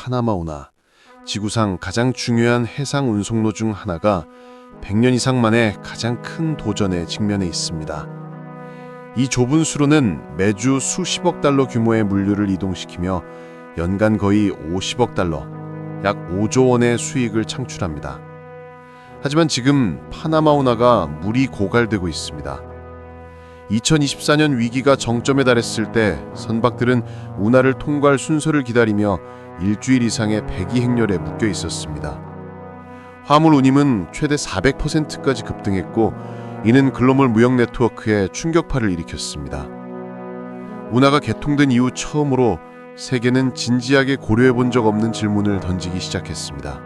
파나마 운하, 지구상 가장 중요한 해상 운송로 중 하나가 100년 이상 만에 가장 큰 도전에 직면해 있습니다. 이 좁은 수로는 매주 수십억 달러 규모의 물류를 이동시키며 연간 거의 50억 달러, 약 5조 원의 수익을 창출합니다. 하지만 지금 파나마 운하가 물이 고갈되고 있습니다. 2024년 위기가 정점에 달했을 때 선박들은 운하를 통과할 순서를 기다리며 일주일 이상의 배기 행렬에 묶여 있었습니다. 화물 운임은 최대 400%까지 급등했고 이는 글로벌 무역 네트워크에 충격파를 일으켰습니다. 운하가 개통된 이후 처음으로 세계는 진지하게 고려해 본 적 없는 질문을 던지기 시작했습니다.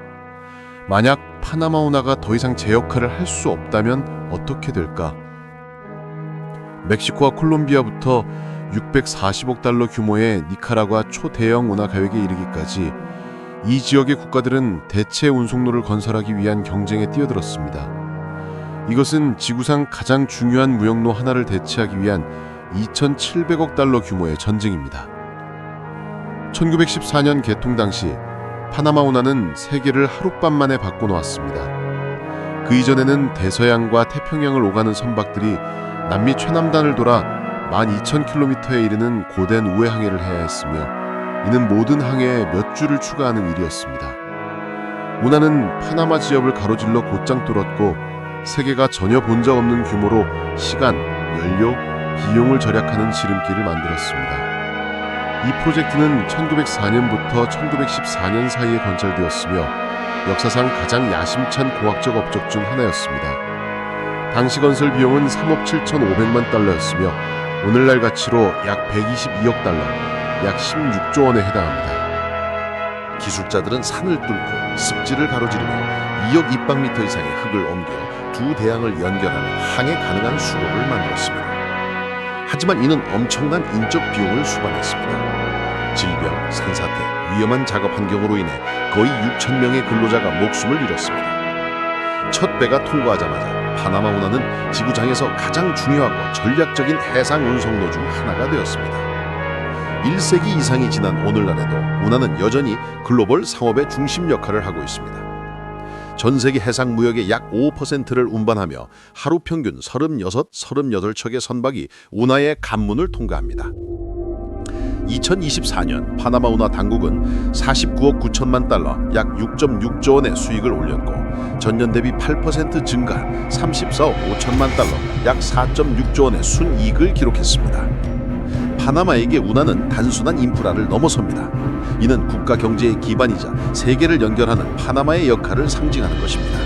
만약 파나마 운하가 더 이상 제 역할을 할 수 없다면 어떻게 될까? 멕시코와 콜롬비아부터 640억 달러 규모의 니카라과 초대형 운하 가역에 이르기까지 이 지역의 국가들은 대체 운송로를 건설하기 위한 경쟁에 뛰어들었습니다. 이것은 지구상 가장 중요한 무역로 하나를 대체하기 위한 2,700억 달러 규모의 전쟁입니다. 1914년 개통 당시 파나마 운하는 세계를 하룻밤 만에 바꿔놓았습니다. 그 이전에는 대서양과 태평양을 오가는 선박들이 남미 최남단을 돌아 12,000km에 이르는 고된 우회 항해를 해야 했으며 이는 모든 항해에 몇 주를 추가하는 일이었습니다. 운하는 파나마 지역을 가로질러 곧장 뚫었고 세계가 전혀 본 적 없는 규모로 시간, 연료, 비용을 절약하는 지름길을 만들었습니다. 이 프로젝트는 1904년부터 1914년 사이에 건설되었으며 역사상 가장 야심찬 공학적 업적 중 하나였습니다. 당시 건설 비용은 3억 7,500만 달러였으며 오늘날 가치로 약 122억 달러, 약 16조 원에 해당합니다. 기술자들은 산을 뚫고 습지를 가로지르며 2억 입방미터 이상의 흙을 옮겨 두 대양을 연결하는 항해 가능한 수로를 만들었습니다. 하지만 이는 엄청난 인적 비용을 수반했습니다. 질병, 산사태, 위험한 작업 환경으로 인해 거의 6,000명의 근로자가 목숨을 잃었습니다. 첫 배가 통과하자마자 파나마 운하는 지구상에서 가장 중요하고 전략적인 해상 운송로 중 하나가 되었습니다. 1세기 이상이 지난 오늘날에도 운하는 여전히 글로벌 상업의 중심 역할을 하고 있습니다. 전 세계 해상 무역의 약 5%를 운반하며 하루 평균 36, 38척의 선박이 운하의 관문을 통과합니다. 2024년 파나마 운하 당국은 49억 9천만 달러, 약 6.6조 원의 수익을 올렸고 전년 대비 8% 증가한 34억 5천만 달러, 약 4.6조 원의 순이익을 기록했습니다. 파나마에게 운하는 단순한 인프라를 넘어섭니다. 이는 국가 경제의 기반이자 세계를 연결하는 파나마의 역할을 상징하는 것입니다.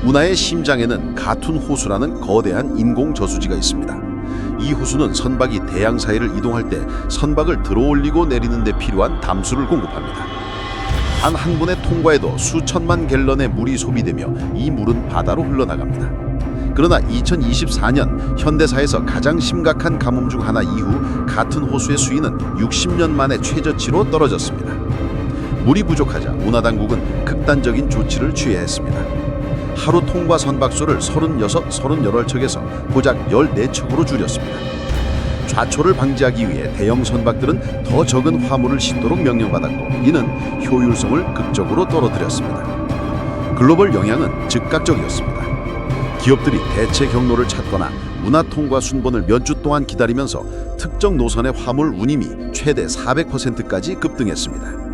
운하의 심장에는 가툰 호수라는 거대한 인공 저수지가 있습니다. 이 호수는 선박이 대양 사이를 이동할 때 선박을 들어올리고 내리는 데 필요한 담수를 공급합니다. 단 한 번의 통과에도 수천만 갤런의 물이 소비되며 이 물은 바다로 흘러나갑니다. 그러나 2024년 현대사에서 가장 심각한 가뭄 중 하나 이후 같은 호수의 수위는 60년 만에 최저치로 떨어졌습니다. 물이 부족하자 운하 당국은 극단적인 조치를 취해야 했습니다. 하루 통과 선박수를 36, 38척에서 고작 14척으로 줄였습니다. 좌초를 방지하기 위해 대형 선박들은 더 적은 화물을 싣도록 명령받았고 이는 효율성을 극적으로 떨어뜨렸습니다. 글로벌 영향은 즉각적이었습니다. 기업들이 대체 경로를 찾거나 운하 통과 순번을 몇 주 동안 기다리면서 특정 노선의 화물 운임이 최대 400%까지 급등했습니다.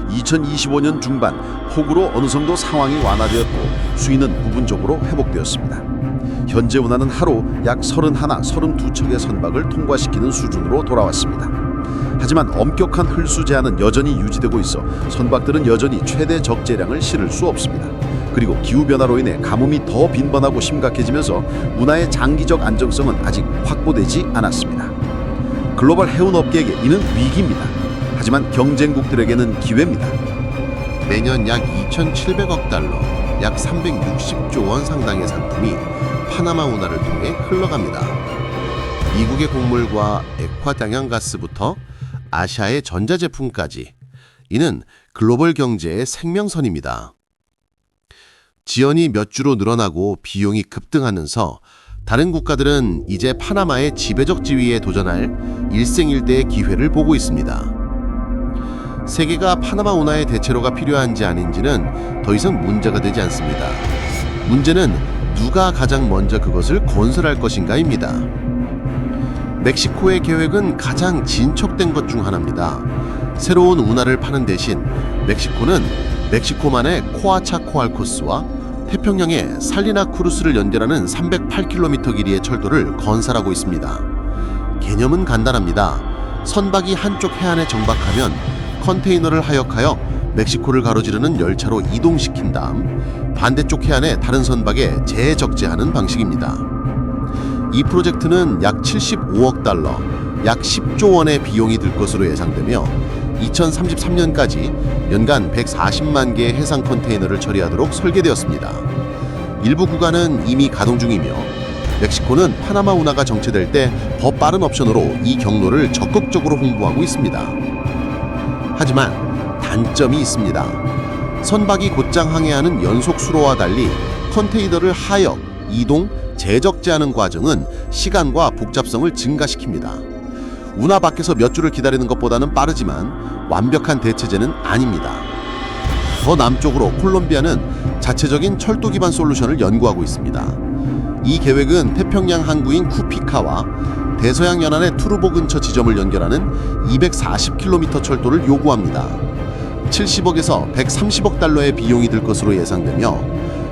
2025년 중반 폭우로 어느 정도 상황이 완화되었고 수위는 부분적으로 회복되었습니다. 현재 운하는 하루 약 31, 32척의 선박을 통과시키는 수준으로 돌아왔습니다. 하지만 엄격한 흘수 제한은 여전히 유지되고 있어 선박들은 여전히 최대 적재량을 실을 수 없습니다. 그리고 기후변화로 인해 가뭄이 더 빈번하고 심각해지면서 운하의 장기적 안정성은 아직 확보되지 않았습니다. 글로벌 해운업계에게 이는 위기입니다. 하지만 경쟁국들에게는 기회입니다. 매년 약 2,700억 달러, 약 360조 원 상당의 상품이 파나마 운하를 통해 흘러갑니다. 미국의 곡물과 액화당연가스부터 아시아의 전자제품까지 이는 글로벌 경제의 생명선입니다. 지연이 몇 주로 늘어나고 비용이 급등하면서 다른 국가들은 이제 파나마의 지배적 지위에 도전할 일생일대의 기회를 보고 있습니다. 세계가 파나마 운하의 대체로가 필요한지 아닌지는 더 이상 문제가 되지 않습니다. 문제는 누가 가장 먼저 그것을 건설할 것인가입니다. 멕시코의 계획은 가장 진척된 것 중 하나입니다. 새로운 운하를 파는 대신 멕시코는 멕시코만의 코아차코알코스와 태평양의 살리나크루스를 연결하는 308km 길이의 철도를 건설하고 있습니다. 개념은 간단합니다. 선박이 한쪽 해안에 정박하면 컨테이너를 하역하여 멕시코를 가로지르는 열차로 이동시킨 다음 반대쪽 해안의 다른 선박에 재적재하는 방식입니다. 이 프로젝트는 약 75억 달러, 약 10조 원의 비용이 들 것으로 예상되며 2033년까지 연간 140만 개의 해상 컨테이너를 처리하도록 설계되었습니다. 일부 구간은 이미 가동 중이며 멕시코는 파나마 운하가 정체될 때 더 빠른 옵션으로 이 경로를 적극적으로 홍보하고 있습니다. 하지만 단점이 있습니다. 선박이 곧장 항해하는 연속 수로와 달리 컨테이너를 하역, 이동, 재적재하는 과정은 시간과 복잡성을 증가시킵니다. 운하 밖에서 몇 주를 기다리는 것보다는 빠르지만 완벽한 대체제는 아닙니다. 더 남쪽으로 콜롬비아는 자체적인 철도 기반 솔루션을 연구하고 있습니다. 이 계획은 태평양 항구인 쿠피카와 대서양 연안의 투르보 근처 지점을 연결하는 240km 철도를 요구합니다. 70억에서 130억 달러의 비용이 들 것으로 예상되며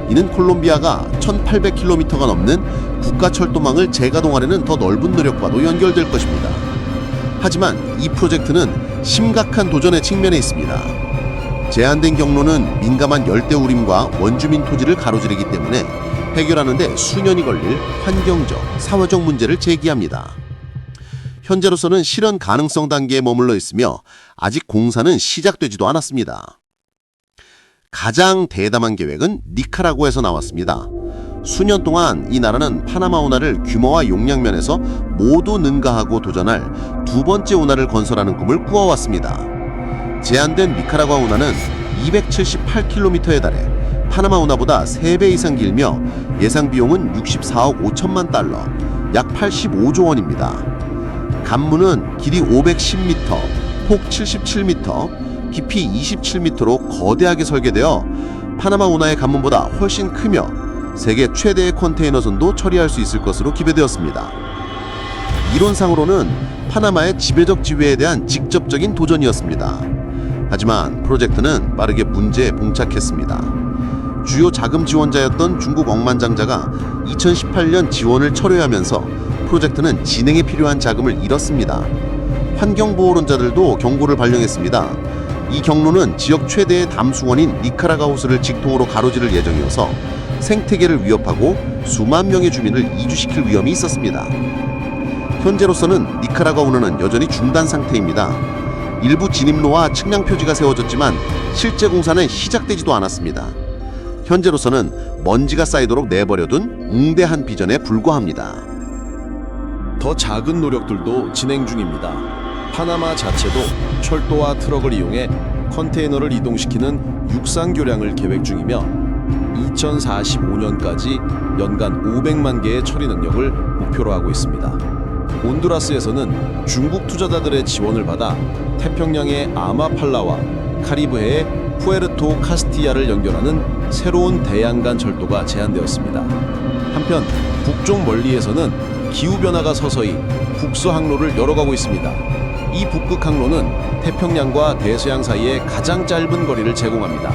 이는 콜롬비아가 1800km가 넘는 국가 철도망을 재가동하려는 더 넓은 노력과도 연결될 것입니다. 하지만 이 프로젝트는 심각한 도전의 측면에 있습니다. 제한된 경로는 민감한 열대우림과 원주민 토지를 가로지르기 때문에 해결하는 데 수년이 걸릴 환경적, 사회적 문제를 제기합니다. 현재로서는 실현 가능성 단계에 머물러 있으며 아직 공사는 시작되지도 않았습니다. 가장 대담한 계획은 니카라구아에서 나왔습니다. 수년 동안 이 나라는 파나마 운하를 규모와 용량 면에서 모두 능가하고 도전할 두 번째 운하를 건설하는 꿈을 꾸어왔습니다. 제한된 니카라구아 운하는 278km에 달해 파나마 운하보다 3배 이상 길며 예상 비용은 64억 5천만 달러, 약 85조 원입니다. 간문은 길이 510m, 폭 77m, 깊이 27m로 거대하게 설계되어 파나마 운하의 간문보다 훨씬 크며 세계 최대의 컨테이너 선도 처리할 수 있을 것으로 기대되었습니다. 이론상으로는 파나마의 지배적 지위에 대한 직접적인 도전이었습니다. 하지만 프로젝트는 빠르게 문제에 봉착했습니다. 주요 자금 지원자였던 중국 억만장자가 2018년 지원을 철회하면서 프로젝트는 진행에 필요한 자금을 잃었습니다. 환경보호론자들도 경고를 발령했습니다. 이 경로는 지역 최대의 담수원인 니카라구아 호수를 직통으로 가로지를 예정이어서 생태계를 위협하고 수만 명의 주민을 이주시킬 위험이 있었습니다. 현재로서는 니카라구아 운하는 여전히 중단 상태입니다. 일부 진입로와 측량 표지가 세워졌지만 실제 공사는 시작되지도 않았습니다. 현재로서는 먼지가 쌓이도록 내버려둔 웅대한 비전에 불과합니다. 더 작은 노력들도 진행 중입니다. 파나마 자체도 철도와 트럭을 이용해 컨테이너를 이동시키는 육상 교량을 계획 중이며 2045년까지 연간 500만 개의 처리 능력을 목표로 하고 있습니다. 온두라스에서는 중국 투자자들의 지원을 받아 태평양의 아마팔라와 카리브해의 푸에르토 카스티야를 연결하는 새로운 대양간 철도가 제안되었습니다. 한편 북쪽 멀리에서는 기후변화가 서서히 북서 항로를 열어가고 있습니다. 이 북극 항로는 태평양과 대서양 사이에 가장 짧은 거리를 제공합니다.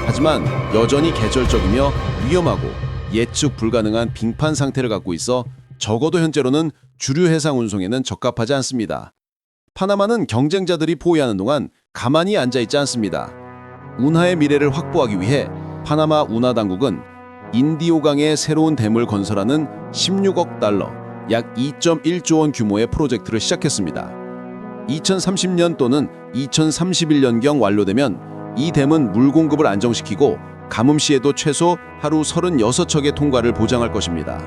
하지만 여전히 계절적이며 위험하고 예측 불가능한 빙판 상태를 갖고 있어 적어도 현재로는 주류 해상 운송에는 적합하지 않습니다. 파나마는 경쟁자들이 포위하는 동안 가만히 앉아있지 않습니다. 운하의 미래를 확보하기 위해 파나마 운하 당국은 인디오강에 새로운 댐을 건설하는 16억 달러, 약 2.1조 원 규모의 프로젝트를 시작했습니다. 2030년 또는 2031년경 완료되면 이 댐은 물 공급을 안정시키고 가뭄시에도 최소 하루 36척의 통과를 보장할 것입니다.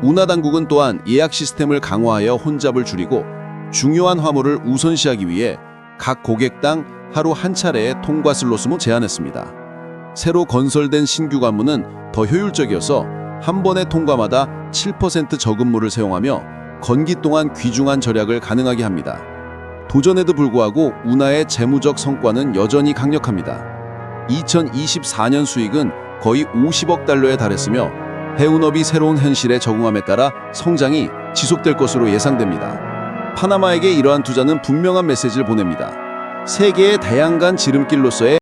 운하 당국은 또한 예약 시스템을 강화하여 혼잡을 줄이고 중요한 화물을 우선시하기 위해 각 고객당 하루 한 차례의 통과 슬롯을 제한했습니다. 새로 건설된 신규 관문은 더 효율적이어서 한 번의 통과마다 7% 적은 물을 사용하며 건기 동안 귀중한 절약을 가능하게 합니다. 도전에도 불구하고 운하의 재무적 성과는 여전히 강력합니다. 2024년 수익은 거의 50억 달러에 달했으며 해운업이 새로운 현실에 적응함에 따라 성장이 지속될 것으로 예상됩니다. 파나마에게 이러한 투자는 분명한 메시지를 보냅니다. 세계의 다양한 지름길로서의